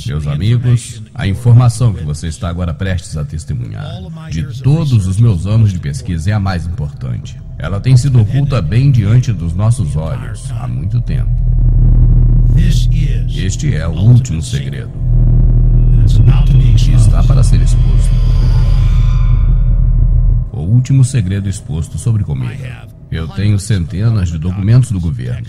Meus amigos, a informação que você está agora prestes a testemunhar, de todos os meus anos de pesquisa, é a mais importante. Ela tem sido oculta bem diante dos nossos olhos há muito tempo. Este é o último segredo. E está para ser exposto. O último segredo exposto sobre comida. Eu tenho centenas de documentos do governo,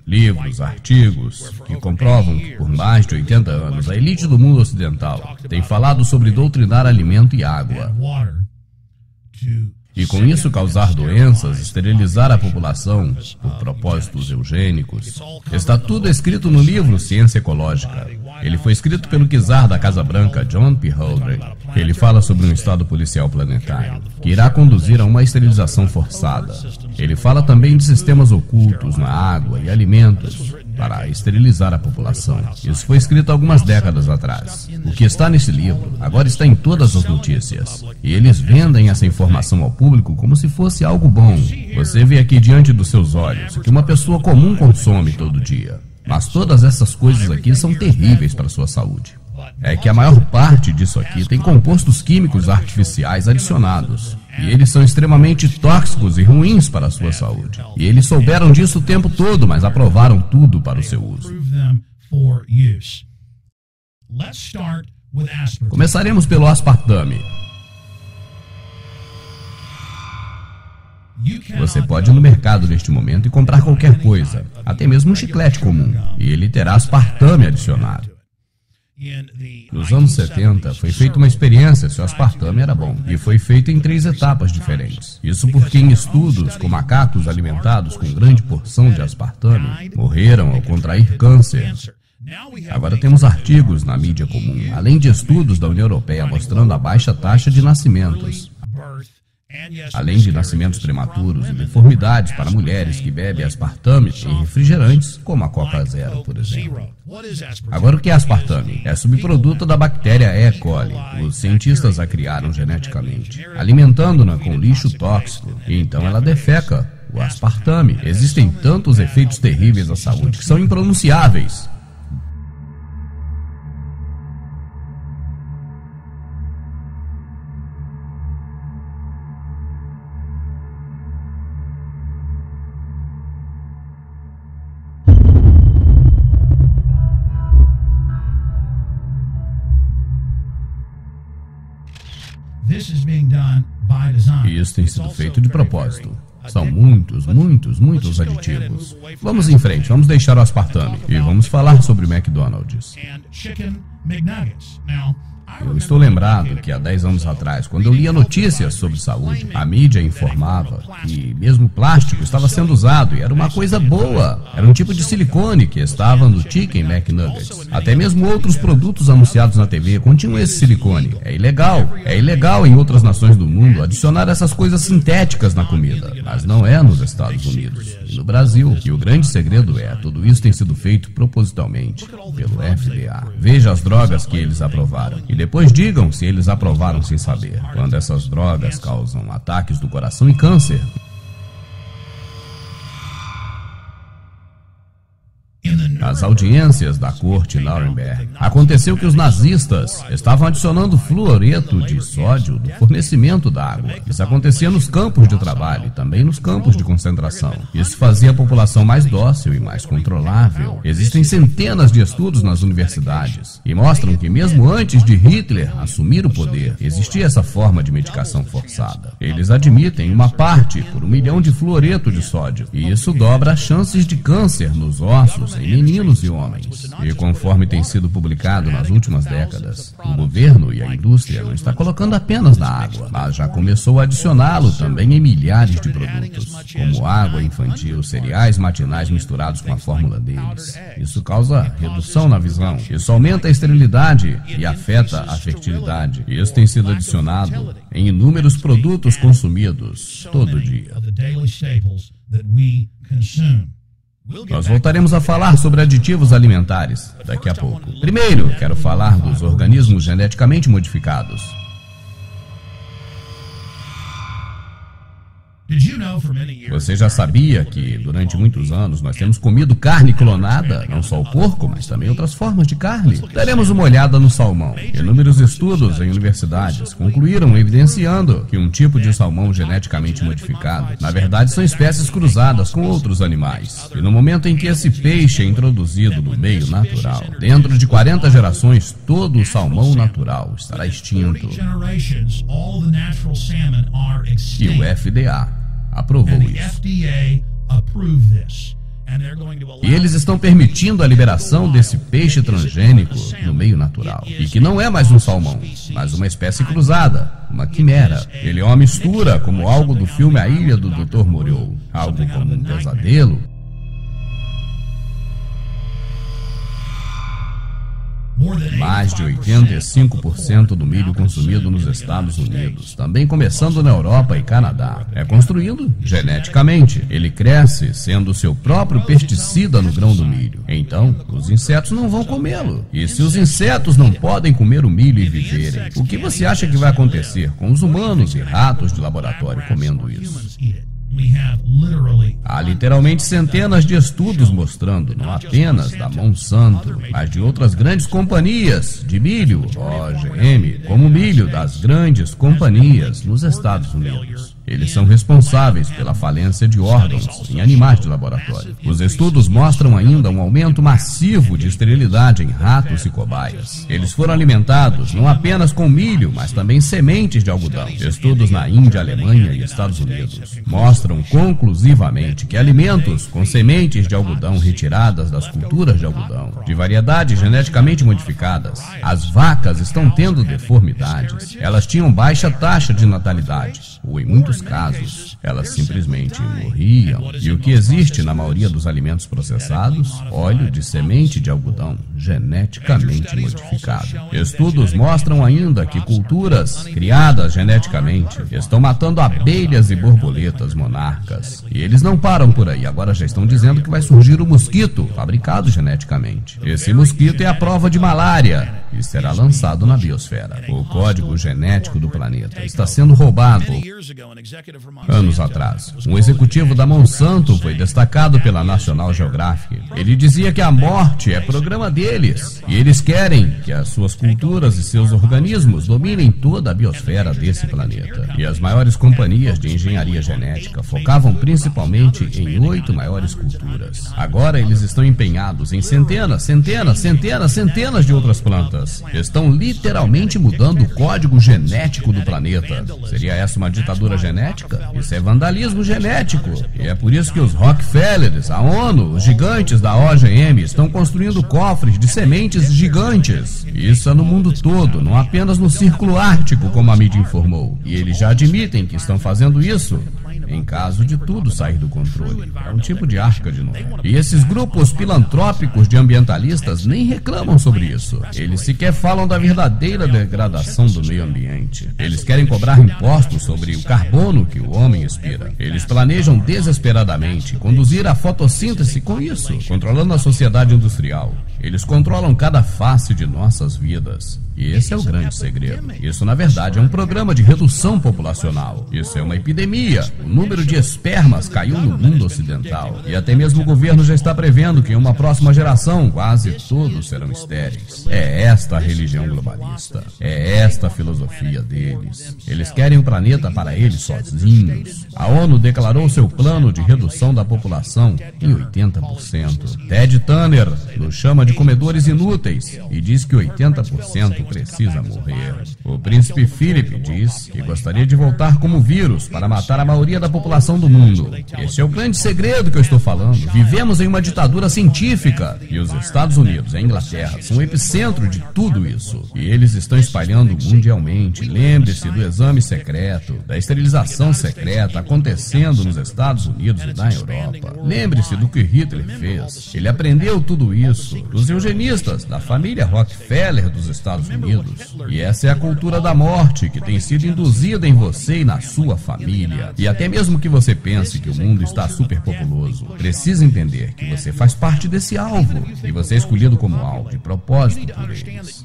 livros, artigos, que comprovam que por mais de 80 anos a elite do mundo ocidental tem falado sobre doutrinar alimento e água. E com isso causar doenças, esterilizar a população por propósitos eugênicos. Está tudo escrito no livro Ciência Ecológica. Ele foi escrito pelo czar da Casa Branca, John P. Holdren. Ele fala sobre um estado policial planetário, que irá conduzir a uma esterilização forçada. Ele fala também de sistemas ocultos na água e alimentos para esterilizar a população. Isso foi escrito algumas décadas atrás. O que está nesse livro agora está em todas as notícias. E eles vendem essa informação ao público como se fosse algo bom. Você vê aqui diante dos seus olhos o que uma pessoa comum consome todo dia. Mas todas essas coisas aqui são terríveis para a sua saúde. É que a maior parte disso aqui tem compostos químicos artificiais adicionados. E eles são extremamente tóxicos e ruins para a sua saúde. E eles souberam disso o tempo todo, mas aprovaram tudo para o seu uso. Começaremos pelo aspartame. Você pode ir no mercado neste momento e comprar qualquer coisa, até mesmo um chiclete comum, e ele terá aspartame adicionado. Nos anos 70, foi feita uma experiência se o aspartame era bom, e foi feita em 3 etapas diferentes. Isso porque em estudos com macacos alimentados com grande porção de aspartame, morreram ao contrair câncer. Agora temos artigos na mídia comum, além de estudos da União Europeia mostrando a baixa taxa de nascimentos. Além de nascimentos prematuros e deformidades para mulheres que bebem aspartame em refrigerantes, como a Coca Zero, por exemplo. Agora, o que é aspartame? É subproduto da bactéria E. coli. Os cientistas a criaram geneticamente, alimentando-na com lixo tóxico, e então ela defeca o aspartame. Existem tantos efeitos terríveis à saúde que são impronunciáveis. E isso tem sido feito de propósito. São muitos aditivos. Vamos em frente, vamos deixar o aspartame e vamos falar sobre McDonald's. Eu estou lembrado que há 10 anos atrás, quando eu lia notícias sobre saúde, a mídia informava que mesmo plástico estava sendo usado e era uma coisa boa. Era um tipo de silicone que estava no Chicken McNuggets. Até mesmo outros produtos anunciados na TV continham esse silicone. É ilegal em outras nações do mundo adicionar essas coisas sintéticas na comida, mas não é nos Estados Unidos e no Brasil. E o grande segredo é, tudo isso tem sido feito propositalmente pelo FDA. Veja as drogas que eles aprovaram. E depois digam se eles aprovaram sem saber, quando essas drogas causam ataques do coração e câncer. Nas audiências da corte Nuremberg, aconteceu que os nazistas estavam adicionando fluoreto de sódio no fornecimento da água. Isso acontecia nos campos de trabalho e também nos campos de concentração. Isso fazia a população mais dócil e mais controlável. Existem centenas de estudos nas universidades e mostram que mesmo antes de Hitler assumir o poder, existia essa forma de medicação forçada. Eles admitem uma parte por 1 milhão de fluoreto de sódio, e isso dobra as chances de câncer nos ossos em meninos e homens. E conforme tem sido publicado nas últimas décadas, o governo e a indústria não está colocando apenas na água, mas já começou a adicioná-lo também em milhares de produtos, como água infantil, cereais matinais misturados com a fórmula deles. Isso causa redução na visão, isso aumenta a esterilidade e afeta a fertilidade. E isso tem sido adicionado em inúmeros produtos consumidos todo dia. Nós voltaremos a falar sobre aditivos alimentares daqui a pouco. Primeiro, quero falar dos organismos geneticamente modificados. Você já sabia que, durante muitos anos, nós temos comido carne clonada? Não só o porco, mas também outras formas de carne. Daremos uma olhada no salmão. Inúmeros estudos em universidades concluíram evidenciando que um tipo de salmão geneticamente modificado, na verdade, são espécies cruzadas com outros animais. E no momento em que esse peixe é introduzido no meio natural, dentro de 40 gerações, todo o salmão natural estará extinto. E o FDA aprovou isso. E eles estão permitindo a liberação desse peixe transgênico no meio natural. E que não é mais um salmão, mas uma espécie cruzada, uma quimera. Ele é uma mistura, como algo do filme A Ilha do Dr. Moreau. Algo como um pesadelo. Mais de 85% do milho consumido nos Estados Unidos, também começando na Europa e Canadá, é construído geneticamente. Ele cresce sendo seu próprio pesticida no grão do milho. Então, os insetos não vão comê-lo. E se os insetos não podem comer o milho e viverem, o que você acha que vai acontecer com os humanos e ratos de laboratório comendo isso? Há literalmente centenas de estudos mostrando, não apenas da Monsanto, mas de outras grandes companhias de milho, OGM, como milho das grandes companhias nos Estados Unidos. Eles são responsáveis pela falência de órgãos em animais de laboratório. Os estudos mostram ainda um aumento massivo de esterilidade em ratos e cobaias. Eles foram alimentados não apenas com milho, mas também sementes de algodão. Estudos na Índia, Alemanha e Estados Unidos mostram conclusivamente que alimentos com sementes de algodão retiradas das culturas de algodão, de variedades geneticamente modificadas, as vacas estão tendo deformidades. Elas tinham baixa taxa de natalidade, ou em muitos casos, elas simplesmente morriam. E o que existe na maioria dos alimentos processados? Óleo de semente de algodão geneticamente modificado. Estudos mostram ainda que culturas criadas geneticamente estão matando abelhas e borboletas monarcas. E eles não param por aí, agora já estão dizendo que vai surgir o mosquito fabricado geneticamente. Esse mosquito é a prova de malária e será lançado na biosfera. O código genético do planeta está sendo roubado. Anos atrás, um executivo da Monsanto foi destacado pela National Geographic. Ele dizia que a morte é programa deles, e eles querem que as suas culturas e seus organismos dominem toda a biosfera desse planeta. E as maiores companhias de engenharia genética focavam principalmente em 8 maiores culturas. Agora eles estão empenhados em centenas de outras plantas. Estão literalmente mudando o código genético do planeta. Seria essa uma ditadura genética? Isso é vandalismo genético. E é por isso que os Rockefellers, a ONU, os gigantes da OGM estão construindo cofres de sementes gigantes. Isso é no mundo todo, não apenas no Círculo Ártico, como a mídia informou. E eles já admitem que estão fazendo isso em caso de tudo sair do controle. É um tipo de Arca de Noé. E esses grupos filantrópicos de ambientalistas nem reclamam sobre isso. Eles sequer falam da verdadeira degradação do meio ambiente. Eles querem cobrar impostos sobre o carbono que o homem expira. Eles planejam desesperadamente conduzir a fotossíntese com isso, controlando a sociedade industrial. Eles controlam cada face de nossas vidas. E esse é o grande segredo. Isso, na verdade, é um programa de redução populacional. Isso é uma epidemia. O número de espermas caiu no mundo ocidental. E até mesmo o governo já está prevendo que em uma próxima geração, quase todos serão estéreis. É esta a religião globalista. É esta a filosofia deles. Eles querem um planeta para eles sozinhos. A ONU declarou seu plano de redução da população em 80%. Ted Turner nos chama de comedores inúteis e diz que 80% precisa morrer. O príncipe Philip diz que gostaria de voltar como vírus para matar a maioria da população do mundo. Esse é o grande segredo que eu estou falando. Vivemos em uma ditadura científica e os Estados Unidos e a Inglaterra são o epicentro de tudo isso. E eles estão espalhando mundialmente. Lembre-se do exame secreto, da esterilização secreta acontecendo nos Estados Unidos e na Europa. Lembre-se do que Hitler fez. Ele aprendeu tudo isso dos eugenistas, da família Rockefeller dos Estados Unidos. E essa é a cultura da morte que tem sido induzida em você e na sua família. E até mesmo que você pense que o mundo está superpopuloso, precisa entender que você faz parte desse alvo e você é escolhido como alvo de propósito por eles.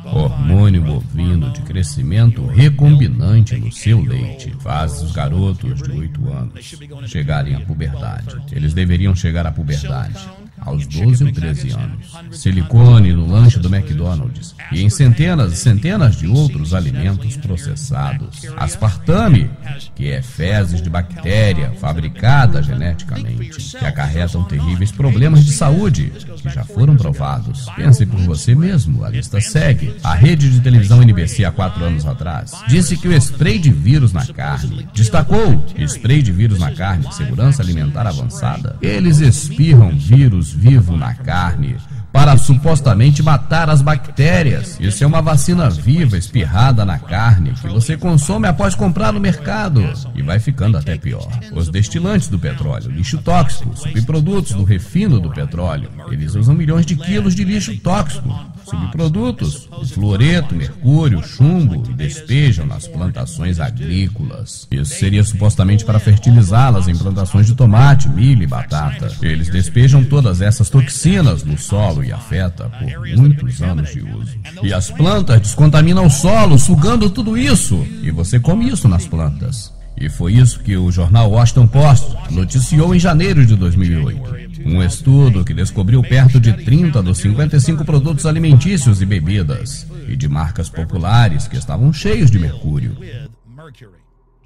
Hormônio bovino de crescimento recombinante no seu leite faz os garotos de 8 anos chegarem à puberdade. Eles deveriam chegar à puberdade aos 12 ou 13 anos. Silicone no lanche do McDonald's e em centenas e centenas de outros alimentos processados. Aspartame, que é fezes de bactéria fabricada geneticamente, que acarretam terríveis problemas de saúde, que já foram provados. Pense por você mesmo, a lista segue. A rede de televisão NBC, há 4 anos atrás, disse que o spray de vírus na carne, destacou spray de vírus na carne, segurança alimentar avançada. Eles espirram vírus vivo na carne para supostamente matar as bactérias. Isso é uma vacina viva espirrada na carne que você consome após comprar no mercado. E vai ficando até pior. Os destilantes do petróleo, lixo tóxico, subprodutos do refino do petróleo. Eles usam milhões de quilos de lixo tóxico, subprodutos, fluoreto, mercúrio, chumbo e despejam nas plantações agrícolas. Isso seria supostamente para fertilizá-las em plantações de tomate, milho e batata. Eles despejam todas essas toxinas no solo e afeta por muitos anos de uso. E as plantas descontaminam o solo, sugando tudo isso. E você come isso nas plantas. E foi isso que o jornal Washington Post noticiou em janeiro de 2008. Um estudo que descobriu perto de 30 dos 55 produtos alimentícios e bebidas, e de marcas populares que estavam cheios de mercúrio.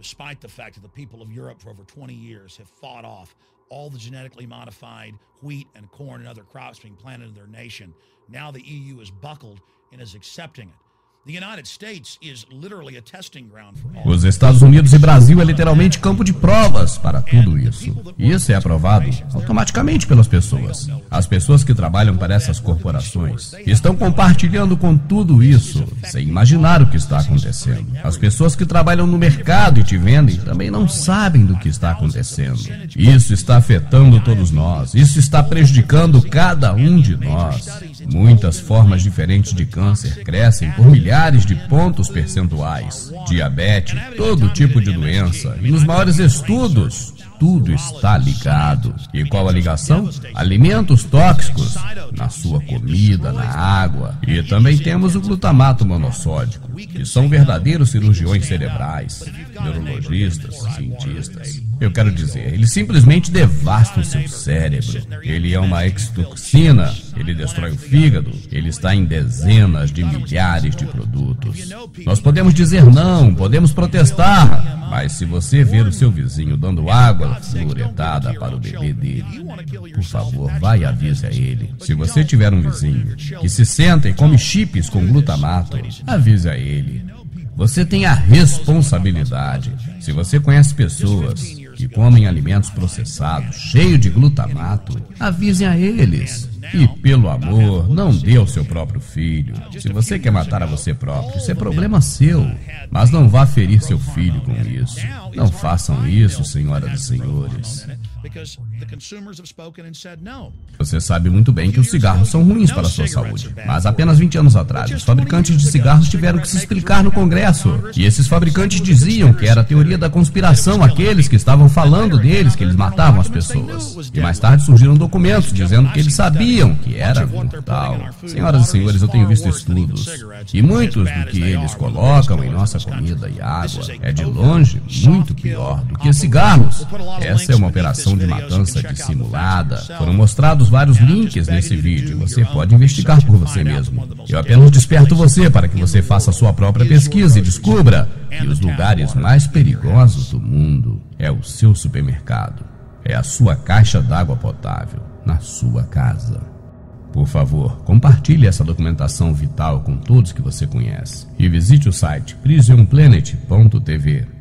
Despite the fact that the people of Europe for over 20 years have fought off all the genetically modified wheat and corn and other crops being planted in their nation, now the EU is buckled and is accepting it. Os Estados Unidos e Brasil é literalmente campo de provas para tudo isso. E isso é aprovado automaticamente pelas pessoas. As pessoas que trabalham para essas corporações estão compartilhando com tudo isso, sem imaginar o que está acontecendo. As pessoas que trabalham no mercado e te vendem também não sabem do que está acontecendo. Isso está afetando todos nós. Isso está prejudicando cada um de nós. Muitas formas diferentes de câncer crescem por milhares de pontos percentuais. Diabetes, todo tipo de doença. E nos maiores estudos, tudo está ligado. E qual a ligação? Alimentos tóxicos na sua comida, na água. E também temos o glutamato monossódico, que são verdadeiros cirurgiões cerebrais, neurologistas, cientistas. Eu quero dizer, ele simplesmente devasta o seu cérebro. Ele é uma extoxina, ele destrói o fígado, ele está em dezenas de milhares de produtos. Nós podemos dizer não, podemos protestar, mas se você ver o seu vizinho dando água fluoretada para o bebê dele, por favor, vá e avise a ele. Se você tiver um vizinho que se senta e come chips com glutamato, avise a ele. Você tem a responsabilidade. Se você conhece pessoas que comem alimentos processados, cheios de glutamato, avisem a eles. E, pelo amor, não dê ao seu próprio filho. Se você quer matar a você próprio, isso é problema seu. Mas não vá ferir seu filho com isso. Não façam isso, senhoras e senhores. Você sabe muito bem que os cigarros são ruins para a sua saúde. Mas apenas 20 anos atrás, os fabricantes de cigarros tiveram que se explicar no Congresso. E esses fabricantes diziam que era a teoria da conspiração, aqueles que estavam falando deles, que eles matavam as pessoas. E mais tarde surgiram documentos dizendo que eles sabiam que era mortal. Senhoras e senhores, eu tenho visto estudos. E muitos do que eles colocam em nossa comida e água é de longe muito pior do que cigarros. Essa é uma operação de matança dissimulada. Foram mostrados vários links nesse vídeo. Você pode investigar por você mesmo. Eu apenas desperto você para que você faça a sua própria pesquisa e descubra que os lugares mais perigosos do mundo é o seu supermercado. É a sua caixa d'água potável na sua casa. Por favor, compartilhe essa documentação vital com todos que você conhece. E visite o site prisonplanet.tv.